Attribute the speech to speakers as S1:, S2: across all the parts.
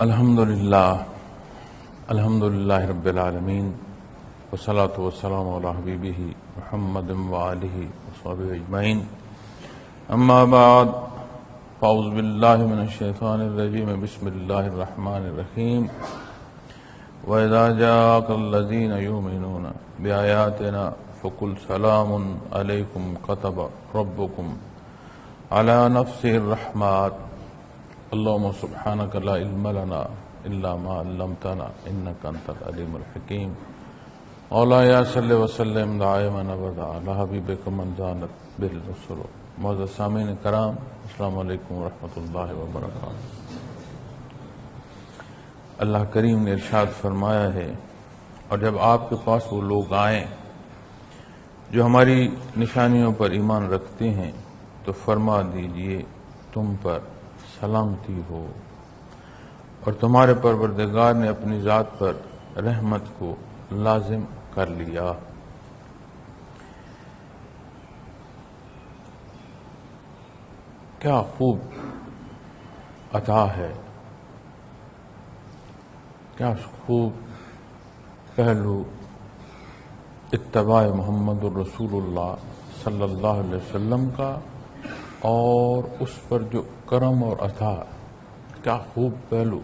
S1: الحمدللہ رب العالمین والصلاة والسلام علی حبیبہ محمد وآلہ وصحبہ اجمعین اما بعد فاعوذ باللہ من الشیطان الرجیم بسم اللہ الرحمن الرحیم وَإِذَا جَاءَكَ الَّذِينَ يُؤْمِنُونَ بِآيَاتِنَا فَقُلْ سَلَامٌ عَلَيْكُمْ كَتَبَ رَبُّكُمْ عَلَى نَفْسِهِ الرَّحْمَةَ اللهم سبحانك لا علم لنا إلا ما علمتنا إنك أنت العليم الحكيم مولاي صل وسلم دائما أبدا على حبيبك من زانت به الرسل معزز سامعین کرام السلام علیکم ورحمۃ اللہ وبرکاتہ۔ اللہ کریم نے ارشاد فرمایا ہے، اور جب آپ کے پاس وہ لوگ آئیں جو ہماری نشانیوں پر ایمان رکھتے ہیں تو فرما دیجئے تم پر سلامتی ہو، اور تمہارے پروردگار نے اپنی ذات پر رحمت کو لازم کر لیا۔ کیا خوب عطا ہے، کیا خوب پہلو اتباع محمد الرسول اللہ صلی اللہ علیہ وسلم کا، اور اس پر جو کرم اور عطا، کیا خوب پہلو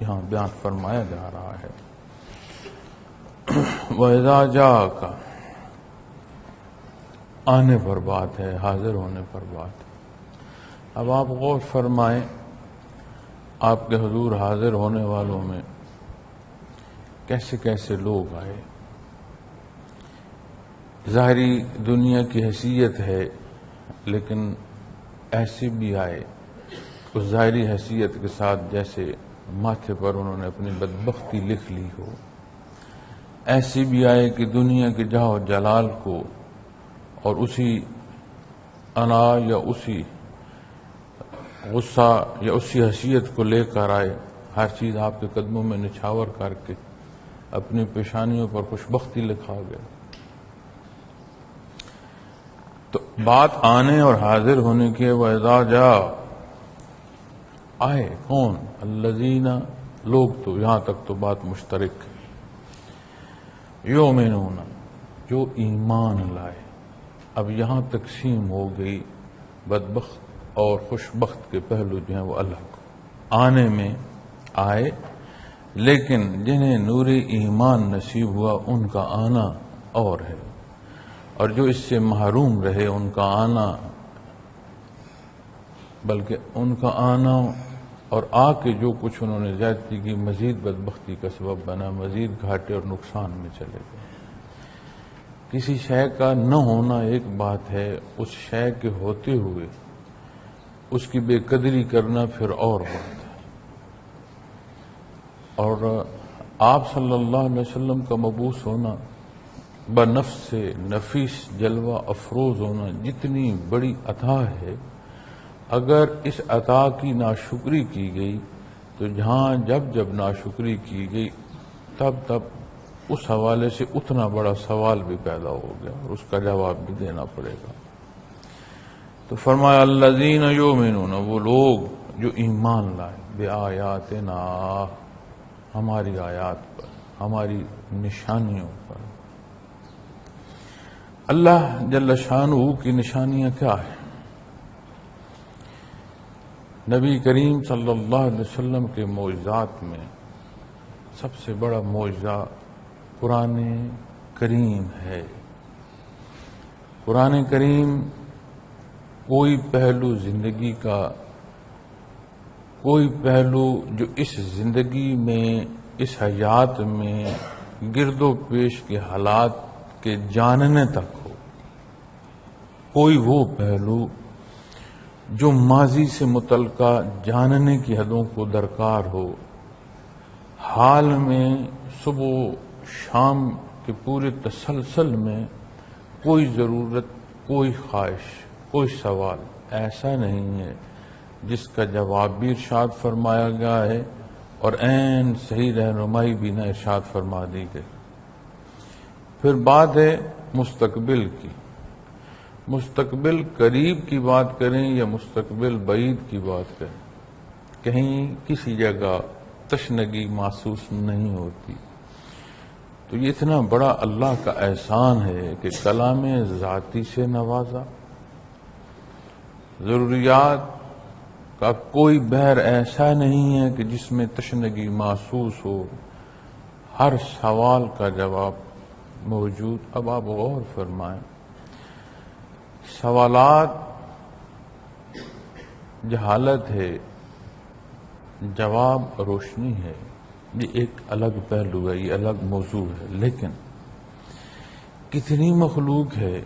S1: یہاں بیان فرمایا جا رہا ہے۔ وَإِذَا جَاءَكَ، آنے پر بات ہے، حاضر ہونے پر بات ہے۔ اب آپ غور فرمائیں، آپ کے حضور حاضر ہونے والوں میں کیسے کیسے لوگ آئے۔ ظاہری دنیا کی حیثیت ہے، لیکن ایسے بھی آئے اس ظاہری حیثیت کے ساتھ جیسے ماتھے پر انہوں نے اپنی بدبختی لکھ لی ہو۔ ایسے بھی آئے کہ دنیا کے جاہ و جلال کو اور اسی انا یا اسی غصہ یا اسی حیثیت کو لے کر آئے، ہر چیز آپ کے قدموں میں نچھاور کر کے اپنی پیشانیوں پر خوشبختی لکھا گیا۔ تو بات آنے اور حاضر ہونے کے وَإِذَا جَاءَ، آئے کون؟ الذین، لوگ تو یہاں تک تو بات مشترک ہے، یؤمنون، جو ایمان لائے۔ اب یہاں تقسیم ہو گئی بدبخت اور خوشبخت کے پہلو جو ہیں وہ الگ۔ آنے میں آئے، لیکن جنہیں نور ایمان نصیب ہوا ان کا آنا اور ہے، اور جو اس سے محروم رہے ان کا آنا، بلکہ ان کا آنا اور آ کے جو کچھ انہوں نے زیادتی کی مزید بدبختی کا سبب بنا، مزید گھاٹے اور نقصان میں چلے گئے۔ کسی شے کا نہ ہونا ایک بات ہے، اس شے کے ہوتے ہوئے اس کی بے قدری کرنا پھر اور بات ہے۔ اور آپ صلی اللہ علیہ وسلم کا مبعوث ہونا، بنفس سے نفیس جلوہ افروز ہونا جتنی بڑی عطا ہے، اگر اس عطا کی ناشکری کی گئی تو جہاں جب ناشکری کی گئی تب اس حوالے سے اتنا بڑا سوال بھی پیدا ہو گیا اور اس کا جواب بھی دینا پڑے گا۔ تو فرمایا الذین یؤمنون، وہ لوگ جو ایمان لائے، بآیاتنا، ہماری آیات پر، ہماری نشانیوں پر۔ اللہ جل شانہ کی نشانیاں کیا ہیں؟ نبی کریم صلی اللہ علیہ وسلم کے معجزات میں سب سے بڑا معجزہ قرآن کریم ہے۔ قرآن کریم کوئی پہلو زندگی کا، کوئی پہلو جو اس زندگی میں، اس حیات میں گرد و پیش کے حالات کے جاننے تک ہو، کوئی وہ پہلو جو ماضی سے متعلقہ جاننے کی حدوں کو درکار ہو، حال میں صبح و شام کے پورے تسلسل میں کوئی ضرورت، کوئی خواہش، کوئی سوال ایسا نہیں ہے جس کا جواب بھی ارشاد فرمایا گیا ہے اور عین صحیح رہنمائی بھی نہ ارشاد فرما دی گئی۔ پھر بات ہے مستقبل کی۔ مستقبل قریب کی بات کریں یا مستقبل بعید کی بات کریں، کہیں کسی جگہ تشنگی محسوس نہیں ہوتی. تو یہ اتنا بڑا اللہ کا احسان ہے کہ کلام ذاتی سے نوازا. ضروریات کا کوئی بحر ایسا نہیں ہے کہ جس میں تشنگی محسوس ہو. ہر سوال کا جواب موجود. اب آپ غور فرمائیں، سوالات جہالت ہے، جواب روشنی ہے. یہ ایک الگ پہلو ہے، یہ الگ موضوع ہے. لیکن کتنی مخلوق ہے،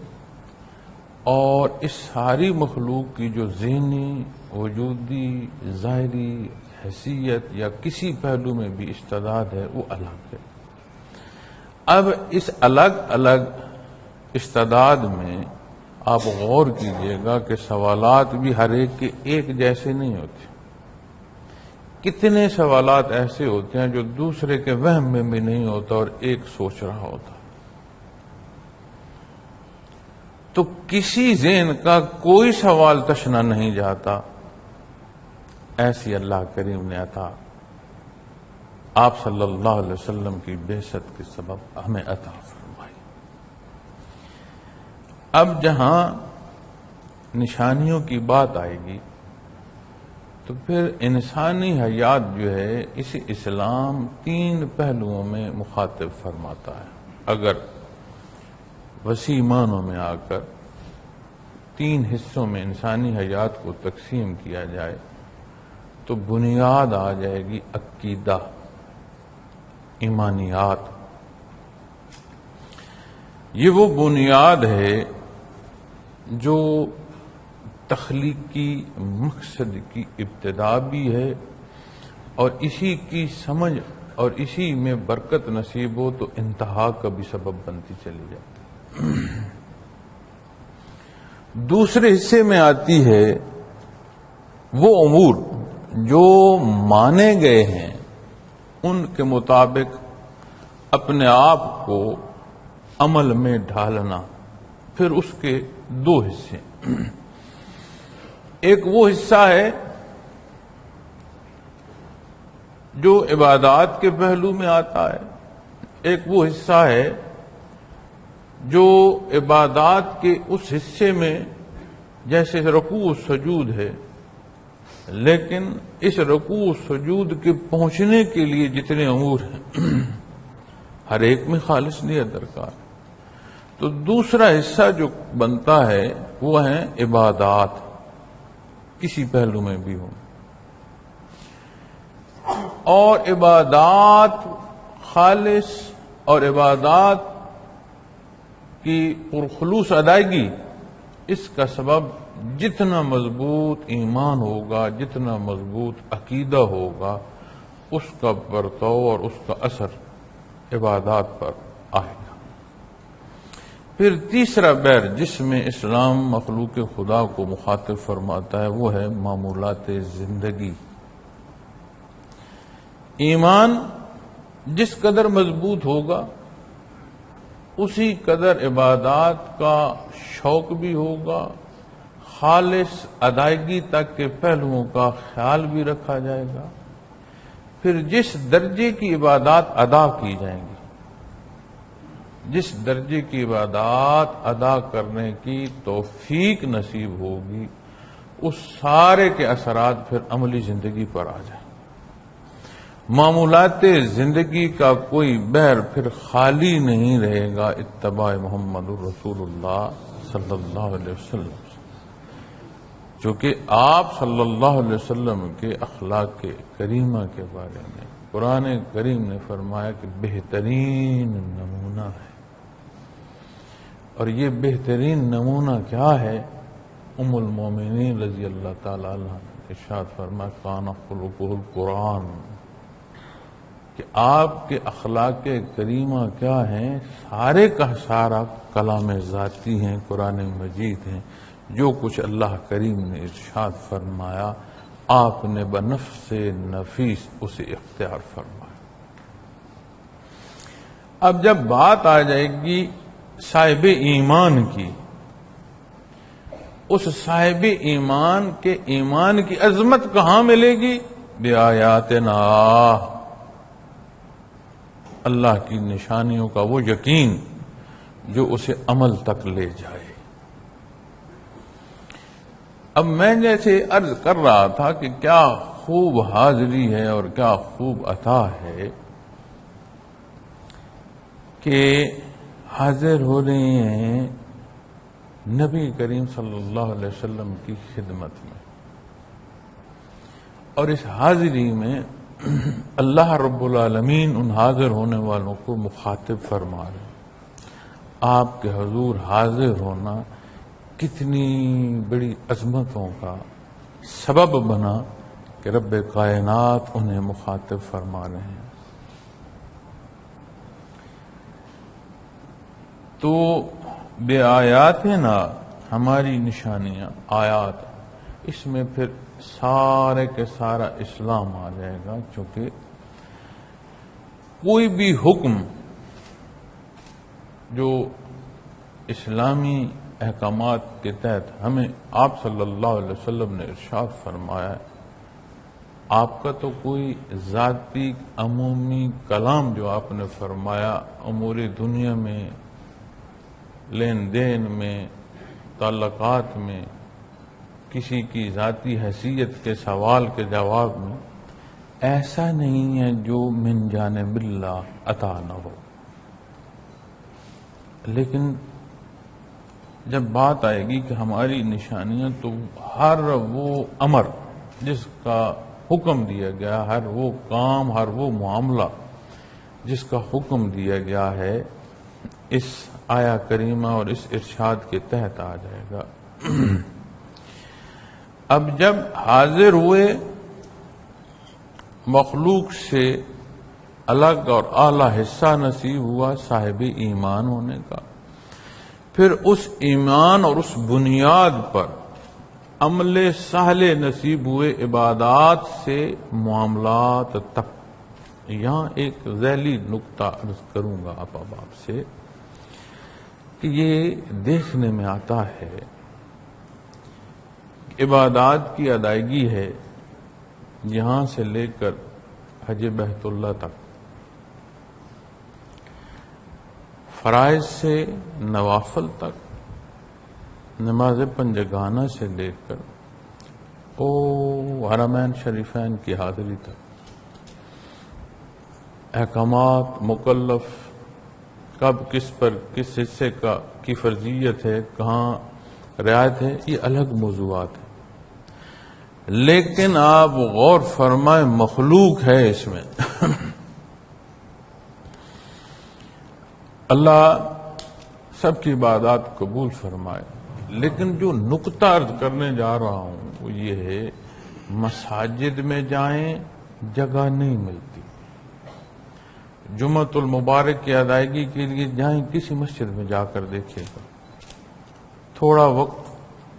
S1: اور اس ساری مخلوق کی جو ذہنی، وجودی، ظاہری حیثیت یا کسی پہلو میں بھی استعداد ہے وہ الگ ہے. اب اس الگ الگ استعداد میں آپ غور کیجئے گا کہ سوالات بھی ہر ایک کے ایک جیسے نہیں ہوتے. کتنے سوالات ایسے ہوتے ہیں جو دوسرے کے وہم میں بھی نہیں ہوتا اور ایک سوچ رہا ہوتا. تو کسی ذہن کا کوئی سوال تشنا نہیں جاتا. ایسی اللہ کریم نے عطا آپ صلی اللہ علیہ وسلم کی بعثت کے سبب ہمیں عطا فرمائی. اب جہاں نشانیوں کی بات آئے گی تو پھر انسانی حیات جو ہے اسے اسلام 3 پہلوؤں میں مخاطب فرماتا ہے. اگر وسیع معنوں میں آ کر 3 حصوں میں انسانی حیات کو تقسیم کیا جائے تو بنیاد آ جائے گی عقیدہ، ایمانیات. یہ وہ بنیاد ہے جو تخلیقی مقصد کی ابتدا بھی ہے، اور اسی کی سمجھ اور اسی میں برکت نصیب ہو تو انتہا کا بھی سبب بنتی چلی جاتی. دوسرے حصے میں آتی ہے وہ امور جو مانے گئے ہیں، ان کے مطابق اپنے آپ کو عمل میں ڈھالنا. پھر اس کے 2 حصے. ایک وہ حصہ ہے جو عبادات کے پہلو میں آتا ہے. ایک وہ حصہ ہے جو عبادات کے اس حصے میں جیسے رکوع و سجود ہے، لیکن اس رکوع و سجود کے پہنچنے کے لیے جتنے امور ہیں ہر ایک میں خالص نیت درکار. تو دوسرا حصہ جو بنتا ہے وہ ہیں عبادات، کسی پہلو میں بھی ہوں. اور عبادات خالص اور عبادات کی پرخلوص ادائیگی، اس کا سبب جتنا مضبوط ایمان ہوگا، جتنا مضبوط عقیدہ ہوگا، اس کا برتاؤ اور اس کا اثر عبادات پر آئے گا. پھر تیسرا بحر جس میں اسلام مخلوق خدا کو مخاطب فرماتا ہے وہ ہے معمولات زندگی. ایمان جس قدر مضبوط ہوگا اسی قدر عبادات کا شوق بھی ہوگا، خالص ادائیگی تک کے پہلوؤں کا خیال بھی رکھا جائے گا. پھر جس درجے کی عبادات ادا کی جائیں گی، جس درجے کی عبادات ادا کرنے کی توفیق نصیب ہوگی، اس سارے کے اثرات پھر عملی زندگی پر آ جائیں. معمولات زندگی کا کوئی بحر پھر خالی نہیں رہے گا اتباع محمد الرسول اللہ صلی اللہ علیہ وسلم سے. چونکہ آپ صلی اللہ علیہ وسلم کے اخلاق کریمہ کے بارے میں قرآن کریم نے فرمایا کہ بہترین نمونہ ہے. اور یہ بہترین نمونہ کیا ہے؟ ام المومنین رضی اللہ تعالی عنہ نے ارشاد فرمایا کان خلقہ القرآن، کہ آپ کے اخلاق کریمہ کیا ہیں؟ سارے کا سارا کلام ذاتی ہیں، قرآن مجید ہیں. جو کچھ اللہ کریم نے ارشاد فرمایا آپ نے بنفس نفیس اسے اختیار فرمایا. اب جب بات آ جائے گی صاحب ایمان کی، اس صاحب ایمان کے ایمان کی عظمت کہاں ملے گی؟ بآیاتنا، اللہ کی نشانیوں کا وہ یقین جو اسے عمل تک لے جائے۔ اب میں جیسے عرض کر رہا تھا کہ کیا خوب حاضری ہے اور کیا خوب عطا ہے کہ حاضر ہو رہے ہیں نبی کریم صلی اللہ علیہ وسلم کی خدمت میں، اور اس حاضری میں اللہ رب العالمین ان حاضر ہونے والوں کو مخاطب فرما رہے ہیں۔ آپ کے حضور حاضر ہونا کتنی بڑی عظمتوں کا سبب بنا کہ رب کائنات انہیں مخاطب فرما رہے ہیں۔ تو بے آیات نا، ہماری نشانیاں، آیات، اس میں پھر سارے کے سارا اسلام آ جائے گا، چونکہ کوئی بھی حکم جو اسلامی احکامات کے تحت ہمیں آپ صلی اللہ علیہ وسلم نے ارشاد فرمایا ہے، آپ کا تو کوئی ذاتی عمومی کلام جو آپ نے فرمایا امور دنیا میں، لین دین میں، تعلقات میں، کسی کی ذاتی حیثیت کے سوال کے جواب میں، ایسا نہیں ہے جو من جانب اللہ عطا نہ ہو۔ لیکن جب بات آئے گی کہ ہماری نشانیاں، تو ہر وہ امر جس کا حکم دیا گیا، ہر وہ کام، ہر وہ معاملہ جس کا حکم دیا گیا ہے، اس آیا کریمہ اور اس ارشاد کے تحت آ جائے گا۔ اب جب حاضر ہوئے، مخلوق سے الگ اور اعلی حصہ نصیب ہوا صاحب ایمان ہونے کا، پھر اس ایمان اور اس بنیاد پر عمل صالح نصیب ہوئے عبادات سے معاملات تک۔ یہاں ایک ذیلی نقطہ عرض کروں گا اب آپ سے کہ یہ دیکھنے میں آتا ہے عبادات کی ادائیگی ہے یہاں سے لے کر حج بیت اللہ تک، فرائض سے نوافل تک، نماز پنجگانہ سے لے کر حرمین شریفین کی حاضری تک، احکامات مکلف کب کس پر کس حصے کی فرضیت ہے، کہاں رعایت ہے، یہ الگ موضوعات ہیں۔ لیکن آپ غور فرمائیں، مخلوق ہے اس میں۔ اللہ سب کی عبادات قبول فرمائے، لیکن جو نقطہ عرض کرنے جا رہا ہوں وہ یہ ہے، مساجد میں جائیں جگہ نہیں ملتی، جمعۃ المبارک کی ادائیگی کے لیے جائیں، کسی مسجد میں جا کر دیکھیے گا، تھوڑا وقت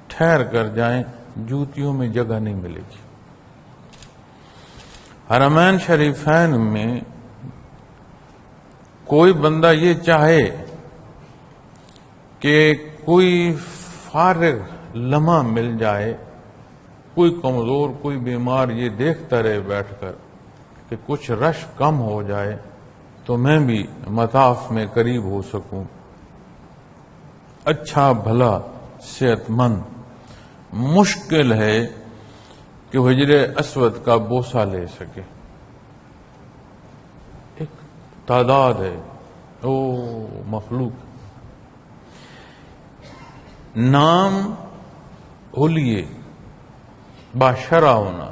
S1: ٹھہر کر جائیں، جوتیوں میں جگہ نہیں ملے گی۔ حرمین شریفین میں کوئی بندہ یہ چاہے کہ کوئی فارغ لمحہ مل جائے، کوئی کمزور، کوئی بیمار یہ دیکھتا رہے بیٹھ کر کہ کچھ رش کم ہو جائے تو میں بھی مطاف میں قریب ہو سکوں، اچھا بھلا صحت مند، مشکل ہے کہ حجر اسود کا بوسہ لے سکے۔ ایک تعداد ہے، مخلوق۔ نام حلیے، باشرہ ہونا،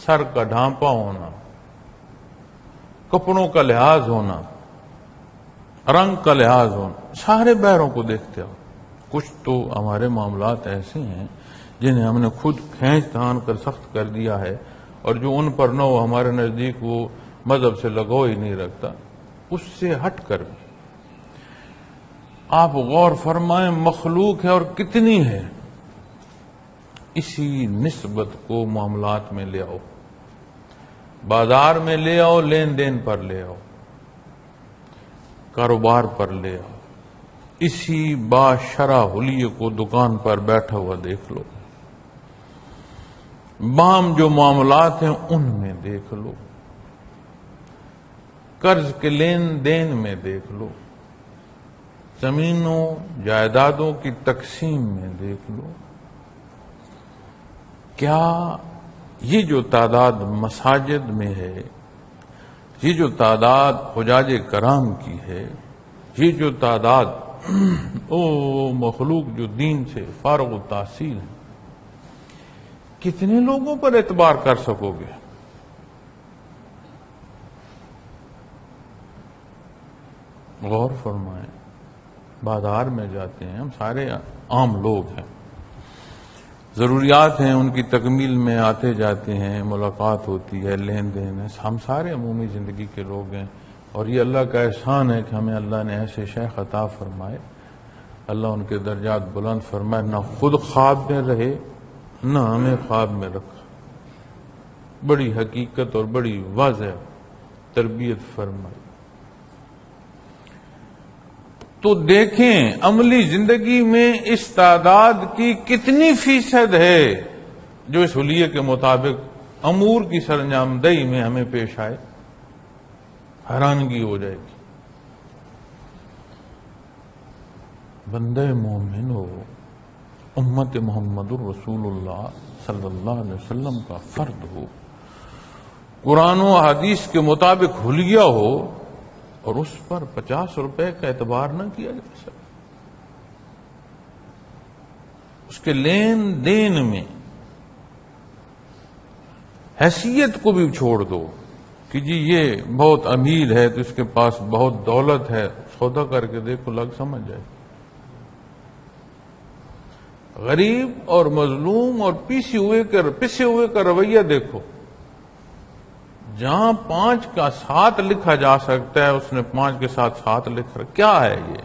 S1: سر کا ڈھانپا ہونا، کپڑوں کا لحاظ ہونا، رنگ کا لحاظ ہونا، سارے بہروں کو دیکھتے ہو۔ کچھ تو ہمارے معاملات ایسے ہیں جنہیں ہم نے خود کھینچ تان کر سخت کر دیا ہے، اور جو ان پر نہ ہو ہمارے نزدیک وہ مذہب سے لگاؤ ہی نہیں رکھتا، اس سے ہٹ کر بھی آپ غور فرمائیں، مخلوق ہے اور کتنی ہے، اسی نسبت کو معاملات میں لے آؤ، بازار میں لے آؤ، لین دین پر لے آؤ، کاروبار پر لے آؤ، اسی باشرہ حلیے کو دکان پر بیٹھا ہوا دیکھ لو، باہم جو معاملات ہیں ان میں دیکھ لو، قرض کے لین دین میں دیکھ لو، زمینوں جائیدادوں کی تقسیم میں دیکھ لو، کیا یہ جو تعداد مساجد میں ہے، یہ جو تعداد حجاج کرام کی ہے، یہ جو تعداد مخلوق جو دین سے فارغ التحصیل ہے، کتنے لوگوں پر اعتبار کر سکو گے؟ غور فرمائیں، بازار میں جاتے ہیں، ہم سارے عام لوگ ہیں، ضروریات ہیں، ان کی تکمیل میں آتے جاتے ہیں، ملاقات ہوتی ہے، لین دین ہے، ہم سارے عمومی زندگی کے لوگ ہیں، اور یہ اللہ کا احسان ہے کہ ہمیں اللہ نے ایسے شیخ عطا فرمائے، اللہ ان کے درجات بلند فرمائے، نہ خود خواب میں رہے نہ ہمیں خواب میں رکھا، بڑی حقیقت اور بڑی واضح تربیت فرمائی۔ تو دیکھیں عملی زندگی میں اس تعداد کی کتنی فیصد ہے جو اس حلیے کے مطابق امور کی سرانجام میں ہمیں پیش آئے، حیرانگی ہو جائے گی۔ بندہ مومن ہو، امت محمد الرسول اللہ صلی اللہ علیہ وسلم کا فرد ہو، قرآن و حدیث کے مطابق حلیہ ہو، اور اس پر 50 روپے کا اعتبار نہ کیا جا سکے، اس کے لین دین میں حیثیت کو بھی چھوڑ دو کہ جی یہ بہت امیر ہے تو اس کے پاس بہت دولت ہے، سودا کر کے دیکھو لگ سمجھ جائے۔ غریب اور مظلوم اور پسے ہوئے کا رویہ دیکھو، جہاں 5 کا 7 لکھا جا سکتا ہے اس نے 5 کے ساتھ 7 لکھ رہا، کیا ہے یہ؟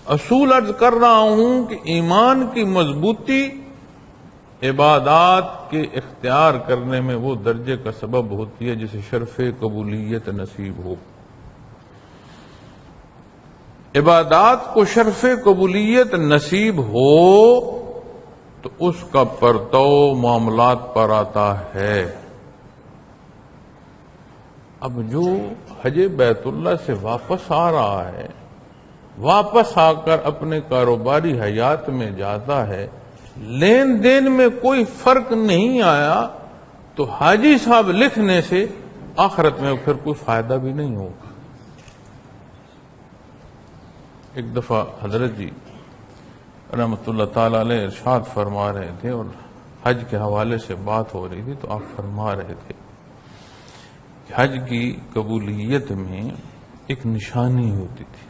S1: اصول عرض کر رہا ہوں کہ ایمان کی مضبوطی عبادات کے اختیار کرنے میں وہ درجے کا سبب ہوتی ہے جسے شرف قبولیت نصیب ہو۔ عبادات کو شرف قبولیت نصیب ہو تو اس کا پرتو معاملات پر آتا ہے۔ اب جو حج بیت اللہ سے واپس آ رہا ہے، واپس آ کر اپنے کاروباری حیات میں جاتا ہے، لین دین میں کوئی فرق نہیں آیا تو حاجی صاحب لکھنے سے آخرت میں پھر کوئی فائدہ بھی نہیں ہوگا۔ ایک دفعہ حضرت جی رحمت اللہ تعالی علیہ ارشاد فرما رہے تھے اور حج کے حوالے سے بات ہو رہی تھی، تو آپ فرما رہے تھے کہ حج کی قبولیت میں ایک نشانی ہوتی تھی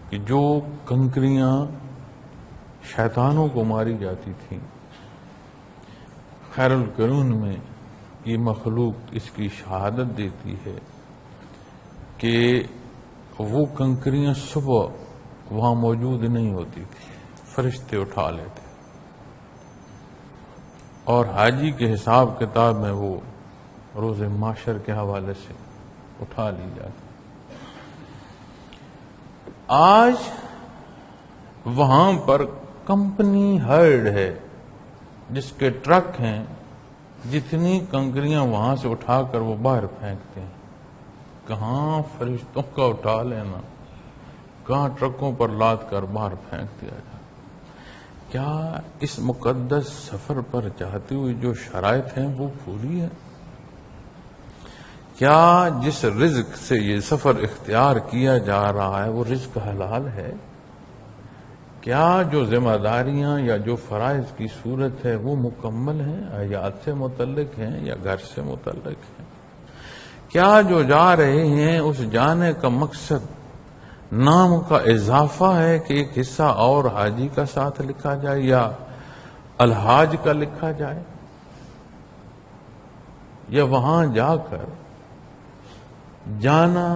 S1: کہ جو کنکریاں شیطانوں کو ماری جاتی تھیں، خیر القرون میں یہ مخلوق اس کی شہادت دیتی ہے کہ وہ کنکریاں صبح وہاں موجود نہیں ہوتی تھی، فرشتے اٹھا لیتے، اور حاجی کے حساب کتاب میں وہ روز معاشر کے حوالے سے اٹھا لی جاتی۔ آج وہاں پر کمپنی ہرڈ ہے، جس کے ٹرک ہیں، جتنی کنکریاں وہاں سے اٹھا کر وہ باہر پھینکتے ہیں۔ کہاں فرشتوں کا اٹھا لینا، کہاں ٹرکوں پر لاد کر باہر پھینک دیا جائے۔ کیا اس مقدس سفر پر جاتے ہوئے جو شرائط ہیں وہ پوری ہے؟ کیا جس رزق سے یہ سفر اختیار کیا جا رہا ہے وہ رزق حلال ہے؟ کیا جو ذمہ داریاں یا جو فرائض کی صورت ہے وہ مکمل ہیں، حیات سے متعلق ہیں یا گھر سے متعلق ہیں؟ کیا جو جا رہے ہیں اس جانے کا مقصد نام کا اضافہ ہے کہ ایک حصہ اور حاجی کا ساتھ لکھا جائے یا الحاج کا لکھا جائے، یا وہاں جا کر جانا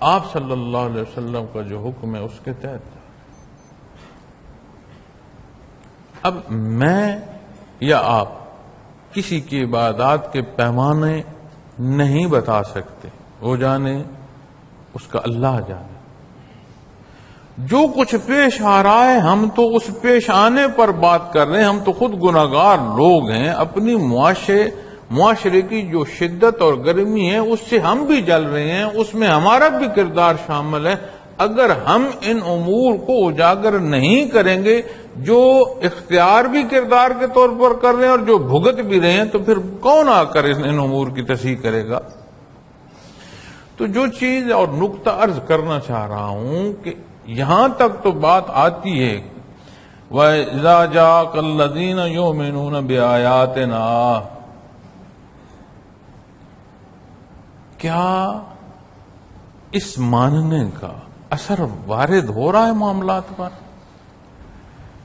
S1: آپ صلی اللہ علیہ وسلم کا جو حکم ہے اس کے تحت؟ اب میں یا آپ کسی کی عبادات کے پیمانے نہیں بتا سکتے، وہ جانے، اس کا اللہ جانے۔ جو کچھ پیش آ رہا ہے ہم تو اس پیش آنے پر بات کر رہے ہیں. ہم تو خود گناہگار لوگ ہیں. اپنی معاشرے کی جو شدت اور گرمی ہے اس سے ہم بھی جل رہے ہیں، اس میں ہمارا بھی کردار شامل ہے. اگر ہم ان امور کو اجاگر نہیں کریں گے، جو اختیار بھی کردار کے طور پر کر رہے ہیں اور جو بھگت بھی رہے ہیں، تو پھر کون آ کر ان امور کی تصحیح کرے گا؟ تو جو چیز اور نقطہ عرض کرنا چاہ رہا ہوں کہ یہاں تک تو بات آتی ہے وَإِذَا جَاءَكَ الَّذِينَ يُؤْمِنُونَ بِآيَاتِنَا، کیا اس ماننے کا اثر وارد ہو رہا ہے معاملات پر؟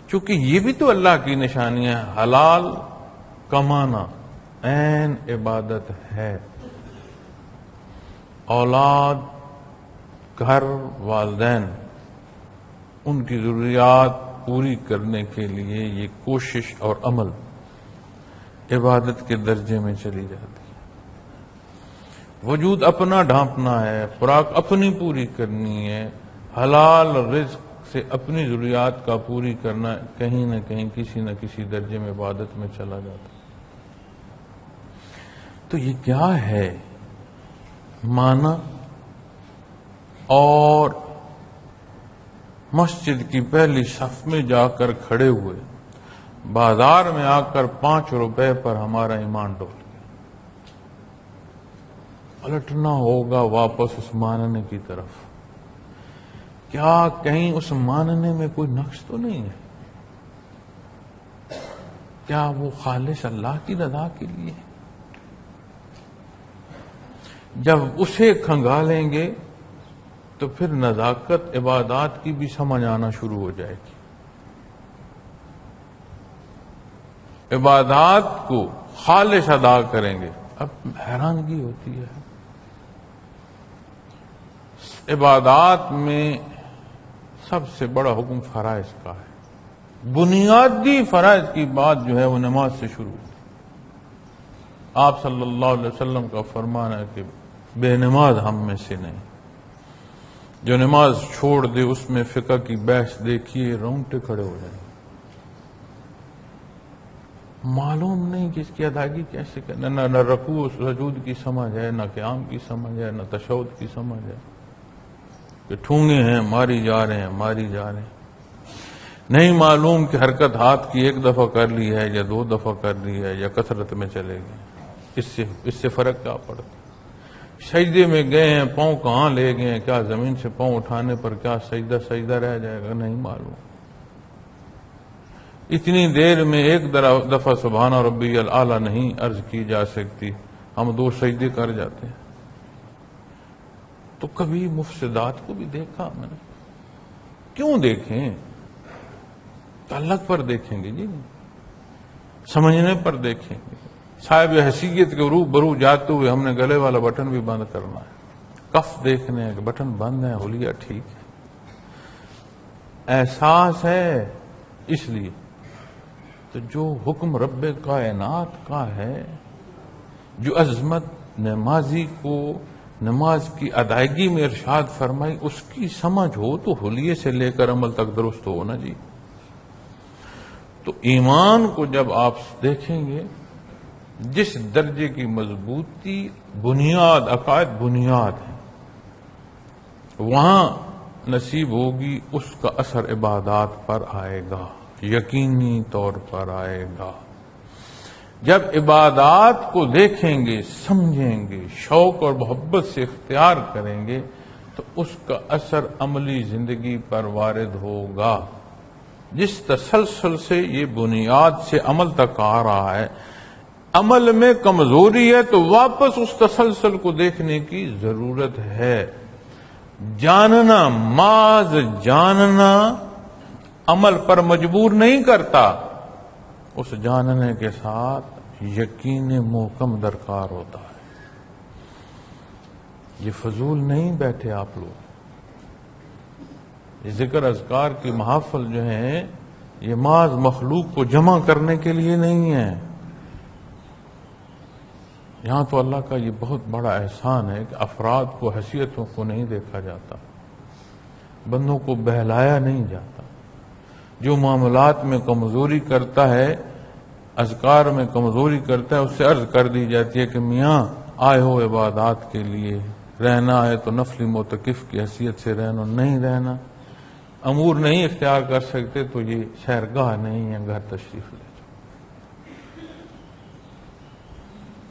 S1: چونکہ یہ بھی تو اللہ کی نشانی ہے. حلال کمانا عین عبادت ہے. اولاد، گھر، والدین، ان کی ضروریات پوری کرنے کے لیے یہ کوشش اور عمل عبادت کے درجے میں چلی جاتی ہے. وجود اپنا ڈھانپنا ہے، خوراک اپنی پوری کرنی ہے، حلال رزق سے اپنی ضروریات کا پوری کرنا کہیں نہ کہیں کسی نہ کسی درجے میں عبادت میں چلا جاتا ہے. تو یہ کیا ہے؟ مانا اور مسجد کی پہلی صف میں جا کر کھڑے ہوئے، بازار میں آ کر 5 روپے پر ہمارا ایمان ڈول گیا. پلٹنا ہوگا واپس اس ماننے کی طرف. کیا کہیں اس ماننے میں کوئی نقص تو نہیں ہے؟ کیا وہ خالص اللہ کی رضا کے لیے ہے؟ جب اسے کھنگالیں گے تو پھر نزاکت عبادات کی بھی سمجھ آنا شروع ہو جائے گی. عبادات کو خالص ادا کریں گے. اب حیرانگی ہوتی ہے، عبادات میں سب سے بڑا حکم فرائض کا ہے. بنیادی فرائض کی بات جو ہے وہ نماز سے شروع ہوتی. آپ صلی اللہ علیہ وسلم کا فرمان ہے کہ بے نماز ہم میں سے نہیں. جو نماز چھوڑ دے اس میں فقہ کی بحث دیکھیے رونگٹے کھڑے ہو جائیں. معلوم نہیں کہ اس کی ادائیگی کیسے کرنا. نہ رکوع و سجود کی سمجھ ہے، نہ قیام کی سمجھ ہے، نہ تشہد کی سمجھ ہے. کہ ٹھونگے ہیں ماری جا رہے ہیں ماری جا رہے ہیں. نہیں معلوم کہ حرکت ہاتھ کی 1 دفعہ کر لی ہے یا 2 دفعہ کر لی ہے یا کثرت میں چلے گئے. اس سے فرق کیا پڑتا؟ سجدے میں گئے ہیں، پاؤں کہاں لے گئے ہیں؟ کیا زمین سے پاؤں اٹھانے پر کیا سجدہ رہ جائے گا؟ نہیں معلوم. اتنی دیر میں 1 دفعہ سبحان ربی الاعلی نہیں عرض کی جا سکتی، ہم 2 سجدے کر جاتے ہیں. تو کبھی مفسدات کو بھی دیکھا میں نے. کیوں دیکھیں؟ تعلق پر دیکھیں گے جی، سمجھنے پر دیکھیں گے. صاحب حیثیت کے روبرو جاتے ہوئے ہم نے گلے والا بٹن بھی بند کرنا ہے. کف دیکھنے ہیں کہ بٹن بند ہے، حلیہ ٹھیک ہے. احساس ہے. اس لیے تو جو حکم رب کائنات کا ہے، جو عظمت نمازی کو نماز کی ادائیگی میں ارشاد فرمائی، اس کی سمجھ ہو تو حلیے سے لے کر عمل تک درست ہو نا جی. تو ایمان کو جب آپ دیکھیں گے، جس درجے کی مضبوطی بنیاد عقائد بنیاد ہے وہاں نصیب ہوگی، اس کا اثر عبادات پر آئے گا، یقینی طور پر آئے گا. جب عبادات کو دیکھیں گے، سمجھیں گے، شوق اور محبت سے اختیار کریں گے تو اس کا اثر عملی زندگی پر وارد ہوگا. جس تسلسل سے یہ بنیاد سے عمل تک آ رہا ہے، عمل میں کمزوری ہے تو واپس اس تسلسل کو دیکھنے کی ضرورت ہے. جاننا، محض جاننا عمل پر مجبور نہیں کرتا. اس جاننے کے ساتھ یقین محکم درکار ہوتا ہے. یہ فضول نہیں بیٹھے آپ لوگ. یہ ذکر اذکار کی محافل جو ہیں یہ محض مخلوق کو جمع کرنے کے لیے نہیں ہے. یہاں تو اللہ کا یہ بہت بڑا احسان ہے کہ افراد کو، حیثیتوں کو نہیں دیکھا جاتا. بندوں کو بہلایا نہیں جاتا. جو معاملات میں کمزوری کرتا ہے، اذکار میں کمزوری کرتا ہے، اس سے عرض کر دی جاتی ہے کہ میاں آئے ہو عبادات کے لیے، رہنا ہے تو نفلی معتکف کی حیثیت سے رہنا، نہیں رہنا، امور نہیں اختیار کر سکتے تو یہ شہرگاہ نہیں ہے، گھر تشریف لے جاؤ.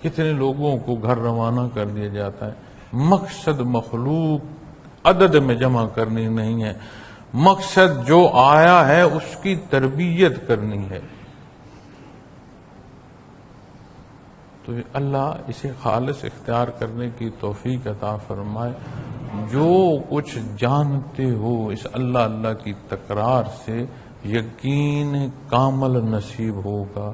S1: کتنے لوگوں کو گھر روانہ کر دیا جاتا ہے. مقصد مخلوق عدد میں جمع کرنی نہیں ہے، مقصد جو آیا ہے اس کی تربیت کرنی ہے. تو اللہ اسے خالص اختیار کرنے کی توفیق عطا فرمائے. جو کچھ جانتے ہو اس اللہ اللہ کی تکرار سے یقین کامل نصیب ہوگا.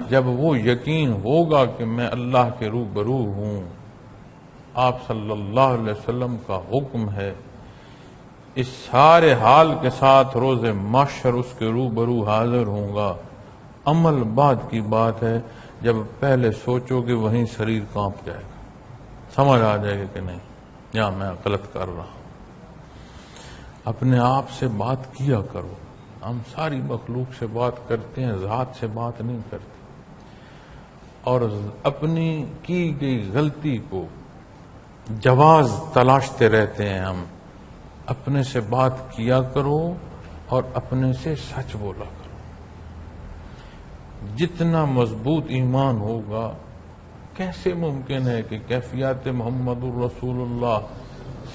S1: جب وہ یقین ہوگا کہ میں اللہ کے روبرو ہوں، آپ صلی اللہ علیہ وسلم کا حکم ہے، اس سارے حال کے ساتھ روز محشر اس کے روبرو حاضر ہوں گا. عمل بعد کی بات ہے، جب پہلے سوچو کہ وہیں شریر کانپ جائے گا، سمجھ آ جائے گا کہ نہیں یا میں غلط کر رہا ہوں. اپنے آپ سے بات کیا کرو. ہم ساری مخلوق سے بات کرتے ہیں، ذات سے بات نہیں کرتے. اور اپنی کی گئی غلطی کو جواز تلاشتے رہتے ہیں ہم. اپنے سے بات کیا کرو اور اپنے سے سچ بولا کرو. جتنا مضبوط ایمان ہوگا، کیسے ممکن ہے کہ کیفیات محمد الرسول اللہ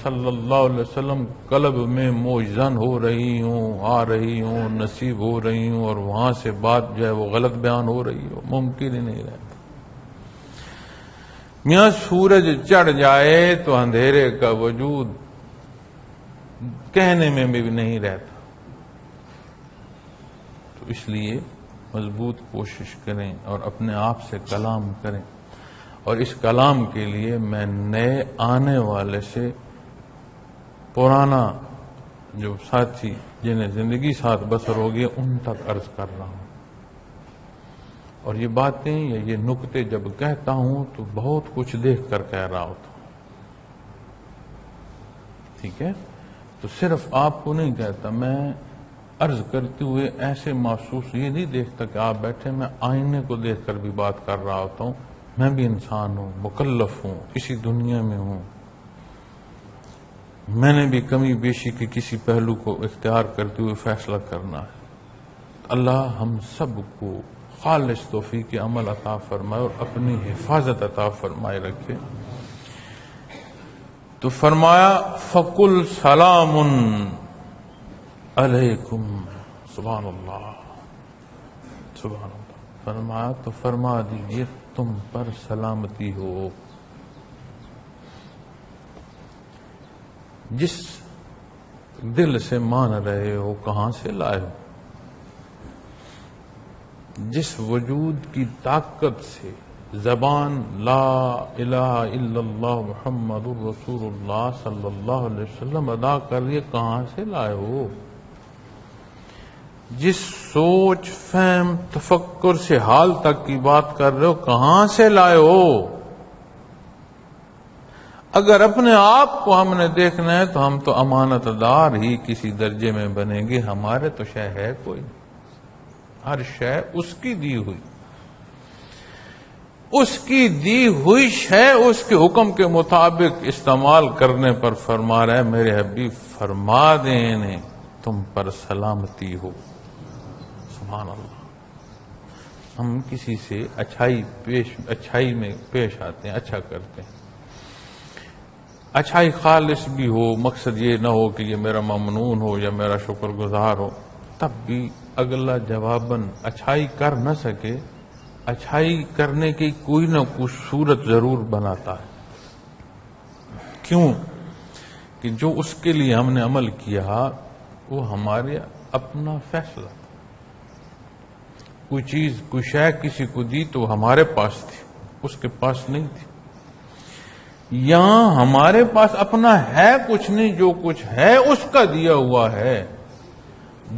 S1: صلی اللہ علیہ وسلم قلب میں موجزن ہو رہی ہوں، آ رہی ہوں، نصیب ہو رہی ہوں، اور وہاں سے بات جو ہے وہ غلط بیان ہو رہی ہو؟ ممکن ہی نہیں رہتا. میاں سورج چڑھ جائے تو اندھیرے کا وجود کہنے میں بھی نہیں رہتا. تو اس لیے مضبوط کوشش کریں اور اپنے آپ سے کلام کریں. اور اس کلام کے لیے میں نئے آنے والے سے پرانا جو ساتھی جنہیں زندگی ساتھ بسر ہوگی ان تک عرض کر رہا ہوں. اور یہ باتیں یا یہ نکتے جب کہتا ہوں تو بہت کچھ دیکھ کر کہہ رہا ہوتا ہوں. ٹھیک ہے؟ تو صرف آپ کو نہیں کہتا، میں عرض کرتے ہوئے ایسے محسوس یہ نہیں دیکھتا کہ آپ بیٹھے، میں آئینے کو دیکھ کر بھی بات کر رہا ہوتا ہوں. میں بھی انسان ہوں، مکلف ہوں، اسی دنیا میں ہوں. میں نے بھی کمی بیشی کے کسی پہلو کو اختیار کرتے ہوئے فیصلہ کرنا ہے. اللہ ہم سب کو خالص توفیق عمل عطا فرمائے اور اپنی حفاظت عطا فرمائے رکھے. تو فرمایا فَقُلْ سَلَامٌ علیکم. سبحان اللہ، سبحان اللہ. فرمایا تو فرما دیجئے تم پر سلامتی ہو. جس دل سے مان رہے ہو کہاں سے لائے ہو؟ جس وجود کی طاقت سے زبان لا الہ الا اللہ محمد الرسول اللہ صلی اللہ علیہ وسلم ادا کر رہی ہے، کہاں سے لائے ہو؟ جس سوچ فہم تفکر سے حال تک کی بات کر رہے ہو، کہاں سے لائے ہو؟ اگر اپنے آپ کو ہم نے دیکھنا ہے تو ہم تو امانت دار ہی کسی درجے میں بنیں گے. ہمارے تو شے ہے کوئی، ہر شے اس کی دی ہوئی، اس کی دی ہوئی شے اس کے حکم کے مطابق استعمال کرنے پر فرما رہا ہے میرے حبیب فرما دیں انہیں تم پر سلامتی ہو. سبحان اللہ. ہم کسی سے اچھائی میں پیش آتے ہیں، اچھا کرتے ہیں، اچھائی خالص بھی ہو، مقصد یہ نہ ہو کہ یہ میرا ممنون ہو یا میرا شکر گزار ہو، تب بھی اگلا جواباً اچھائی کر نہ سکے، اچھائی کرنے کی کوئی نہ کوئی صورت ضرور بناتا ہے. کیوں؟ کہ جو اس کے لیے ہم نے عمل کیا وہ ہمارے اپنا فیصلہ تھا. کوئی چیز کوئی شے کسی کو دی تو ہمارے پاس تھی، اس کے پاس نہیں تھی. یہاں ہمارے پاس اپنا ہے کچھ نہیں، جو کچھ ہے اس کا دیا ہوا ہے.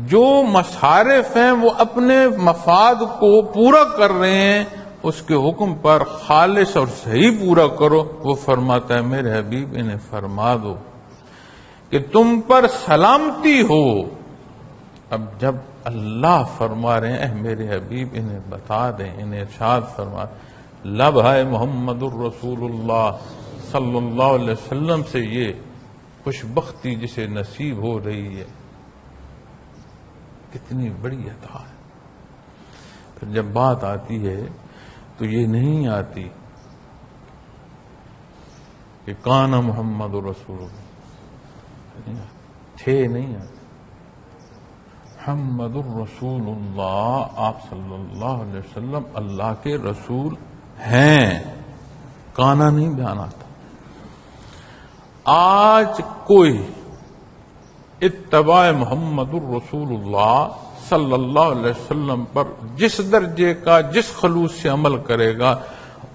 S1: جو مصارف ہیں وہ اپنے مفاد کو پورا کر رہے ہیں، اس کے حکم پر خالص اور صحیح پورا کرو. وہ فرماتا ہے میرے حبیب انہیں فرما دو کہ تم پر سلامتی ہو. اب جب اللہ فرما رہے ہیں اے میرے حبیب انہیں بتا دیں، انہیں ارشاد فرما، لب ہے محمد الرسول اللہ صلی اللہ علیہ وسلم سے یہ خوش بختی جسے نصیب ہو رہی ہے، کتنی بڑی عطا ہے. پھر جب بات آتی ہے تو یہ نہیں آتی کہ کان محمد رسول اللہ، تھے نہیں آتے. محمد الرسول اللہ، آپ صلی اللہ علیہ وسلم اللہ کے رسول ہیں، کانا نہیں بیان آتا. آج کوئی اتباع محمد الرسول اللہ صلی اللہ علیہ وسلم پر جس درجے کا، جس خلوص سے عمل کرے گا،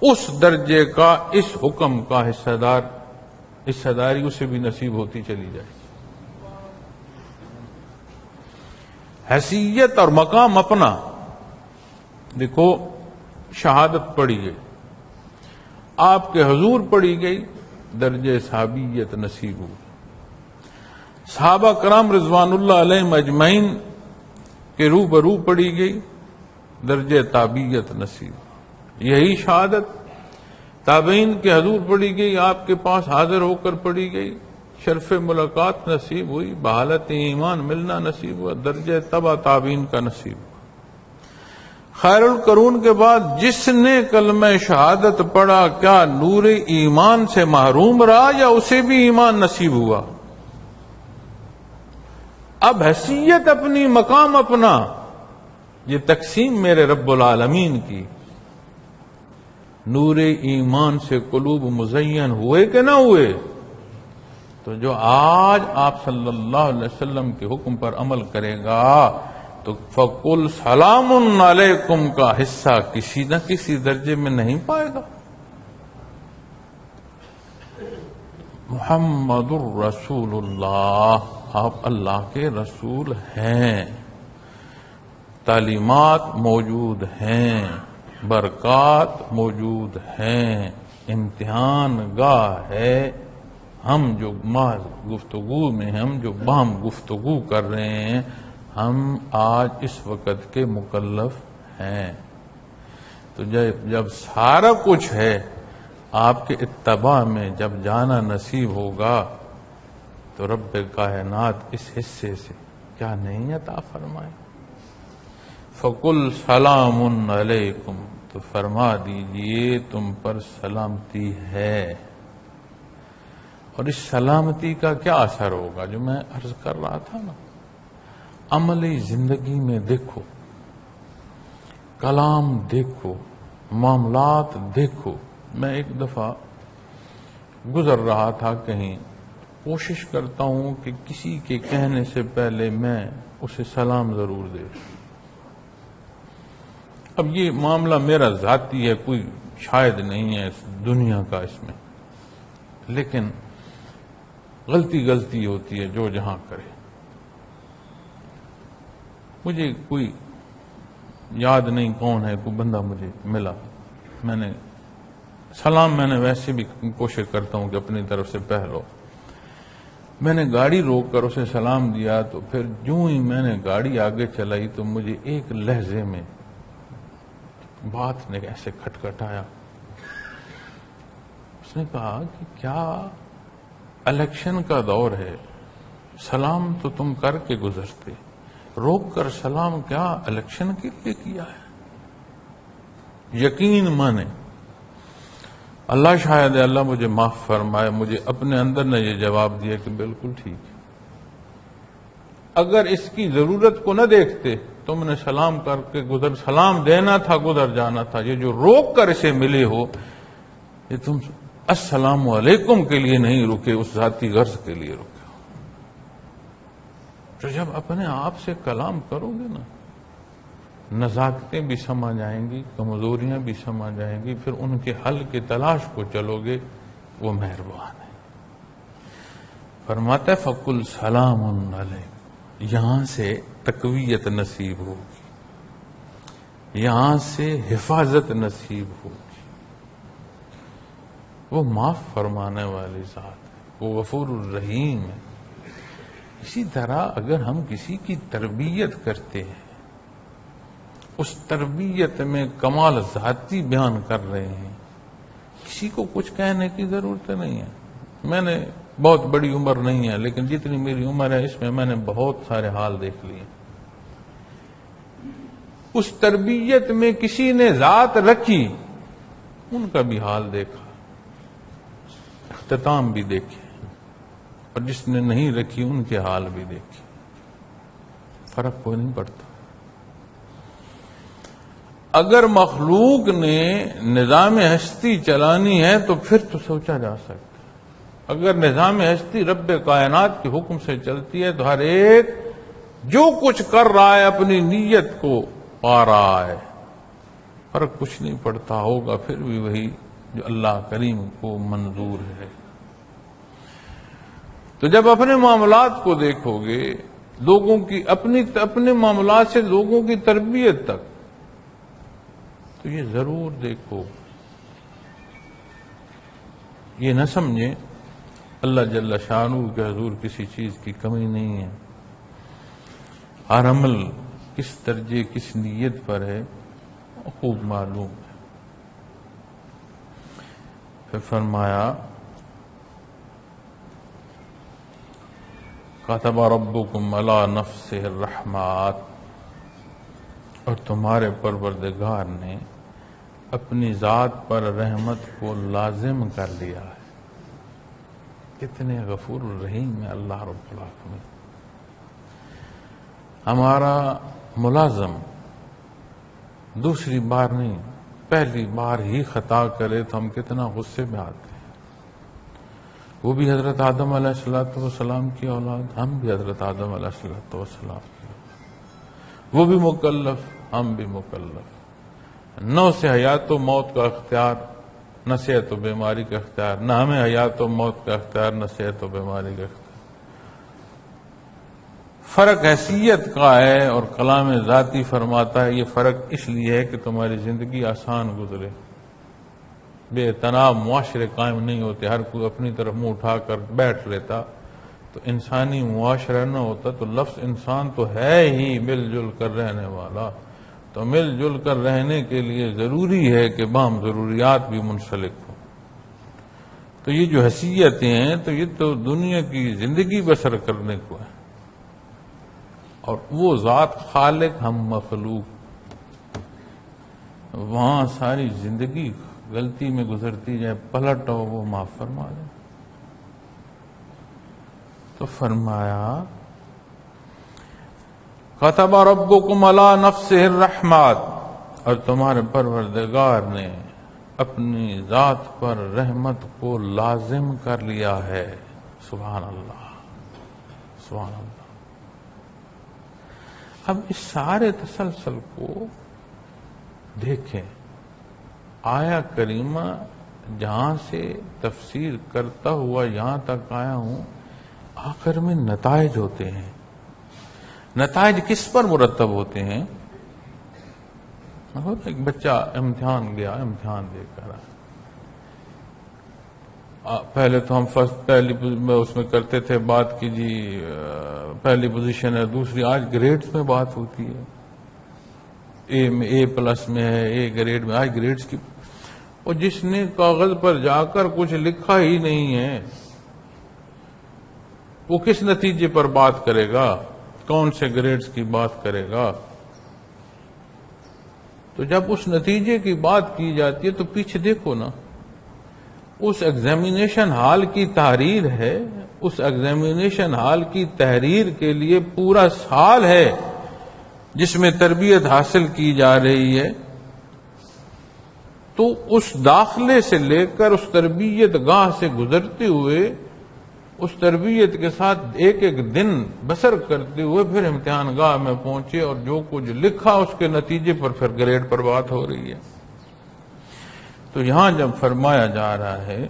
S1: اس درجے کا، اس حکم کا حصہ داری اسے بھی نصیب ہوتی چلی جائے. حیثیت اور مقام اپنا. دیکھو شہادت پڑھی گئی، آپ کے حضور پڑھی گئی، درجہ صحابیت نصیب ہوئی. صحابہ کرام رضوان اللہ علیہم اجمعین کے روبرو پڑھی گئی، درجہ تابعیت نصیب. یہی شہادت تابعین کے حضور پڑھی گئی، آپ کے پاس حاضر ہو کر پڑھی گئی، شرف ملاقات نصیب ہوئی، بحالت ایمان ملنا نصیب ہوا، درجہ تبع تابعین کا نصیب ہوا. خیر القرون کے بعد جس نے کلمہ شہادت پڑھا، کیا نور ایمان سے محروم رہا یا اسے بھی ایمان نصیب ہوا؟ اب حیثیت اپنی، مقام اپنا، یہ تقسیم میرے رب العالمین کی. نور ایمان سے قلوب مزین ہوئے کہ نہ ہوئے؟ تو جو آج آپ صلی اللہ علیہ وسلم کے حکم پر عمل کرے گا تو فَقُلْ سَلَامٌ عَلَيْكُمْ کا حصہ کسی نہ کسی درجے میں نہیں پائے گا. محمد الرسول اللہ، آپ اللہ کے رسول ہیں، تعلیمات موجود ہیں، برکات موجود ہیں، امتحان گاہ ہے. ہم جو محض گفتگو میں، ہم جو باہم گفتگو کر رہے ہیں، ہم آج اس وقت کے مکلف ہیں. تو جب سارا کچھ ہے آپ کے اتباع میں، جب جانا نصیب ہوگا تو رب کائنات اس حصے سے کیا نہیں عطا فرمائے؟ فَقُلْ سَلَامٌ عَلَيْكُمْ، تو فرما دیجئے تم پر سلامتی ہے. اور اس سلامتی کا کیا اثر ہوگا جو میں عرض کر رہا تھا نا، عملی زندگی میں دیکھو، کلام دیکھو، معاملات دیکھو. میں ایک دفعہ گزر رہا تھا کہیں، کوشش کرتا ہوں کہ کسی کے کہنے سے پہلے میں اسے سلام ضرور دے. اب یہ معاملہ میرا ذاتی ہے، کوئی شاید نہیں ہے دنیا کا اس میں، لیکن غلطی ہوتی ہے جو جہاں کرے. مجھے کوئی یاد نہیں کون ہے، کوئی بندہ مجھے ملا، میں نے ویسے بھی کوشش کرتا ہوں کہ اپنی طرف سے پہلو. میں نے گاڑی روک کر اسے سلام دیا، تو پھر جو ہی میں نے گاڑی آگے چلائی تو مجھے ایک لہجے میں بات نے ایسے کھٹکھٹایا. اس نے کہا کہ کیا الیکشن کا دور ہے، سلام تو تم کر کے گزرتے، روک کر سلام کیا الیکشن کے لیے کیا ہے؟ یقین مانے اللہ، شاید اللہ مجھے معاف فرمائے، مجھے اپنے اندر نے یہ جواب دیا کہ بالکل ٹھیک ہے. اگر اس کی ضرورت کو نہ دیکھتے، تم نے سلام کر کے سلام دینا تھا، گزر جانا تھا. یہ جو روک کر اسے ملے ہو، یہ تم السلام علیکم کے لیے نہیں رکے، اس ذاتی غرض کے لیے رکے. تو جب اپنے آپ سے کلام کرو گے نا، نزاکتیں بھی سمجھ آئیں گی، کمزوریاں بھی سمجھ آئیں گی، پھر ان کے حل کی تلاش کو چلو گے. وہ مہربان ہے. فرماتا ہے فَقُلْ سَلَامٌ عَلَيْكُمْ. یہاں سے تقویت نصیب ہوگی، یہاں سے حفاظت نصیب ہوگی. وہ معاف فرمانے والی ذات ہے، وہ غفور الرحیم ہے. اسی طرح اگر ہم کسی کی تربیت کرتے ہیں، اس تربیت میں کمال ذاتی بیان کر رہے ہیں، کسی کو کچھ کہنے کی ضرورت نہیں ہے. میں نے بہت بڑی عمر نہیں ہے، لیکن جتنی میری عمر ہے اس میں نے بہت سارے حال دیکھ لیے. اس تربیت میں کسی نے ذات رکھی، ان کا بھی حال دیکھا، اختتام بھی دیکھے، اور جس نے نہیں رکھی ان کے حال بھی دیکھے. فرق کوئی نہیں پڑتا. اگر مخلوق نے نظام ہستی چلانی ہے تو پھر تو سوچا جا سکتا ہے. اگر نظام ہستی رب کائنات کے حکم سے چلتی ہے تو ہر ایک جو کچھ کر رہا ہے اپنی نیت کو پا رہا ہے. فرق کچھ نہیں پڑتا، ہوگا پھر بھی وہی جو اللہ کریم کو منظور ہے. تو جب اپنے معاملات کو دیکھو گے، لوگوں کی اپنے معاملات سے لوگوں کی تربیت تک، تو یہ ضرور دیکھو، یہ نہ سمجھیں اللہ جل شانہ کے حضور کسی چیز کی کمی نہیں ہے. ہر عمل کس درجے کس نیت پر ہے خوب معلوم ہے. پھر فرمایا کتب ربکم علی نفسہ الرحمۃ، اور تمہارے پروردگار نے اپنی ذات پر رحمت کو لازم کر لیا ہے. کتنے غفور الرحیم ہے اللہ رب العالمین. ہمارا ملازم دوسری بار نہیں، پہلی بار ہی خطا کرے تو ہم کتنا غصے میں آتے ہیں. وہ بھی حضرت آدم علیہ السلام کی اولاد، ہم بھی حضرت آدم علیہ السلام کی اولاد. وہ بھی مکلف، ہم بھی مکلف. نہ اسے حیات و موت کا اختیار، نہ صحت و بیماری کا اختیار، نہ ہمیں حیات و موت کا اختیار، نہ صحت و بیماری کا اختیار. فرق حیثیت کا ہے، اور کلام ذاتی فرماتا ہے یہ فرق اس لیے ہے کہ تمہاری زندگی آسان گزرے. بے تناب معاشرے قائم نہیں ہوتے، ہر کوئی اپنی طرف منہ اٹھا کر بیٹھ لیتا تو انسانی معاشرہ نہ ہوتا. تو لفظ انسان تو ہے ہی مل جل کر رہنے والا، تو مل جل کر رہنے کے لیے ضروری ہے کہ باہم ضروریات بھی منسلک ہوں. تو یہ جو حیثیتیں ہیں تو یہ تو دنیا کی زندگی بسر کرنے کو ہے، اور وہ ذات خالق ہم مخلوق. وہاں ساری زندگی غلطی میں گزرتی جائے، پلٹ ہو وہ معاف فرما دے. تو فرمایا کتب ربکم علی نفسہ الرحمۃ، اور تمہارے پروردگار نے اپنی ذات پر رحمت کو لازم کر لیا ہے. سبحان اللہ، سبحان اللہ. اب اس سارے تسلسل کو دیکھیں. آیا کریمہ جہاں سے تفسیر کرتا ہوا یہاں تک آیا ہوں، آخر میں نتائج ہوتے ہیں. نتائج کس پر مرتب ہوتے ہیں؟ ایک بچہ امتحان گیا، امتحان دے کر پہلے تو ہم پہلی اس میں کرتے تھے بات کی جی پہلی پوزیشن ہے، دوسری آج گریڈز میں بات ہوتی ہے. اے میں اے پلس میں ہے، اے گریڈ میں، آج گریڈز کی. اور جس نے کاغذ پر جا کر کچھ لکھا ہی نہیں ہے وہ کس نتیجے پر بات کرے گا، کون سے گریڈز کی بات کرے گا؟ تو جب اس نتیجے کی بات کی جاتی ہے تو پیچھے دیکھو نا، اس ایگزامینیشن ہال کی تحریر ہے، اس ایگزامینیشن ہال کی تحریر کے لیے پورا سال ہے جس میں تربیت حاصل کی جا رہی ہے. تو اس داخلے سے لے کر اس تربیت گاہ سے گزرتے ہوئے، اس تربیت کے ساتھ ایک ایک دن بسر کرتے ہوئے پھر امتحان گاہ میں پہنچے، اور جو کچھ لکھا اس کے نتیجے پر پھر گریڈ پر بات ہو رہی ہے. تو یہاں جب فرمایا جا رہا ہے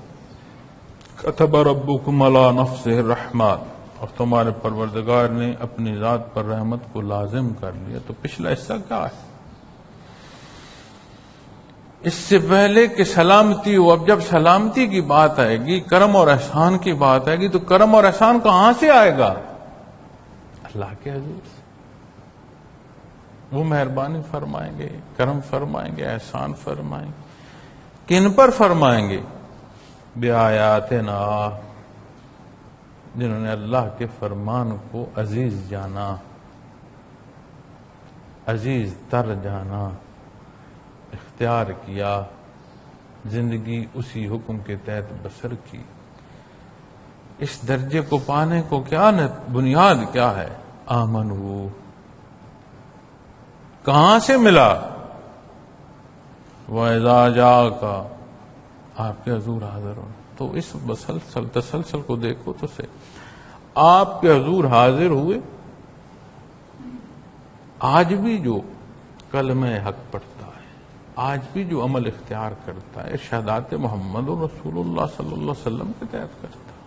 S1: کتب ربکم علی نفسہ الرحمۃ، اور تمہارے پروردگار نے اپنی ذات پر رحمت کو لازم کر لیا، تو پچھلا حصہ کیا ہے؟ اس سے پہلے کہ سلامتی ہو. اب جب سلامتی کی بات آئے گی، کرم اور احسان کی بات آئے گی، تو کرم اور احسان کہاں سے آئے گا؟ اللہ کے حضور سے وہ مہربانی فرمائیں گے، کرم فرمائیں گے، احسان فرمائیں گے. کن پر فرمائیں گے؟ بآیاتنا، جنہوں نے اللہ کے فرمان کو عزیز جانا، عزیز تر جانا، اختیار کیا، زندگی اسی حکم کے تحت بسر کی. اس درجے کو پانے کو کیا بنیاد کیا ہے؟ آمنو. کہاں سے ملا؟ وَإِذَا جَاءَكَ، آپ کے حضور حاضر ہوں. تو اس تسلسل کو دیکھو تو سے آپ کے حضور حاضر ہوئے. آج بھی جو کلمہ حق پڑھتا ہے، آج بھی جو عمل اختیار کرتا ہے، ارشادات محمد رسول اللہ صلی اللہ علیہ وسلم کے تحت کرتا ہے.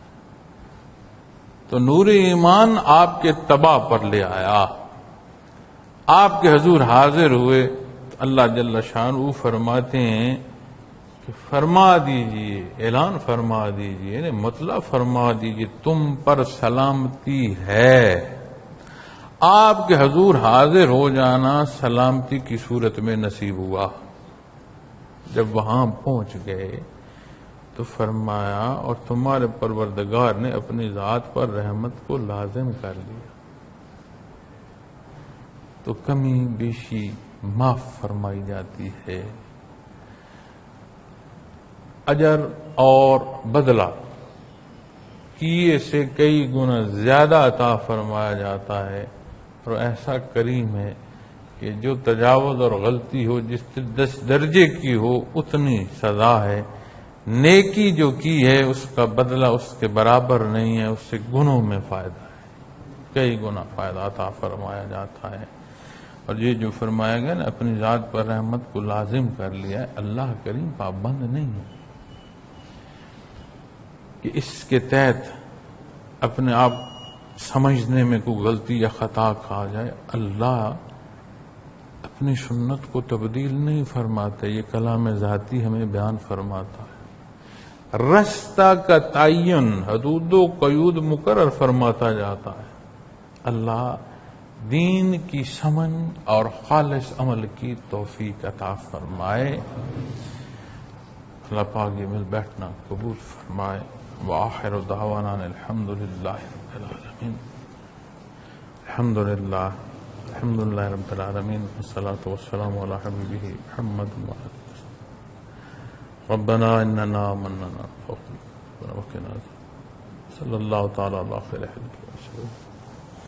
S1: تو نور ایمان آپ کے تباہ پر لے آیا. آپ کے حضور حاضر ہوئے تو اللہ جل شانہ فرماتے ہیں کہ فرما دیجئے، اعلان فرما دیجئے، یعنی مطلع فرما دیجئے تم پر سلامتی ہے. آپ کے حضور حاضر ہو جانا سلامتی کی صورت میں نصیب ہوا. جب وہاں پہنچ گئے تو فرمایا اور تمہارے پروردگار نے اپنی ذات پر رحمت کو لازم کر لیا، تو کمی بیشی معاف فرمائی جاتی ہے. اجر اور بدلہ کیے سے کئی گنا زیادہ عطا فرمایا جاتا ہے. اور ایسا کریم ہے کہ جو تجاوز اور غلطی ہو، جس درجے کی ہو اتنی سزا ہے. نیکی جو کی ہے اس کا بدلہ اس کے برابر نہیں ہے، اس سے گنوں میں فائدہ ہے، کئی گنا فائدہ عطا فرمایا جاتا ہے. اور یہ جو فرمایا گیا نا اپنی ذات پر رحمت کو لازم کر لیا ہے، اللہ کریم پابند نہیں ہے کہ اس کے تحت اپنے آپ سمجھنے میں کوئی غلطی یا خطا کھا جائے. اللہ اپنی سنت کو تبدیل نہیں فرماتے، یہ کلام ذاتی ہمیں بیان فرماتا ہے. رستہ کا تعین، حدود و قیود مقرر فرماتا جاتا ہے. اللہ دین کی سمجھ اور خالص عمل کی توفیق عطا فرمائے. اللہ پاک یہ مل بیٹھنا قبول فرمائے. وآخر دعوانا الحمدللہ رب العالمین. الحمدللہ رب العالمین، والصلاة والسلام علی حبیبہ محمد ربنا اننا آمنا وقنا صلی اللہ تعالی علی خیر خلقہ.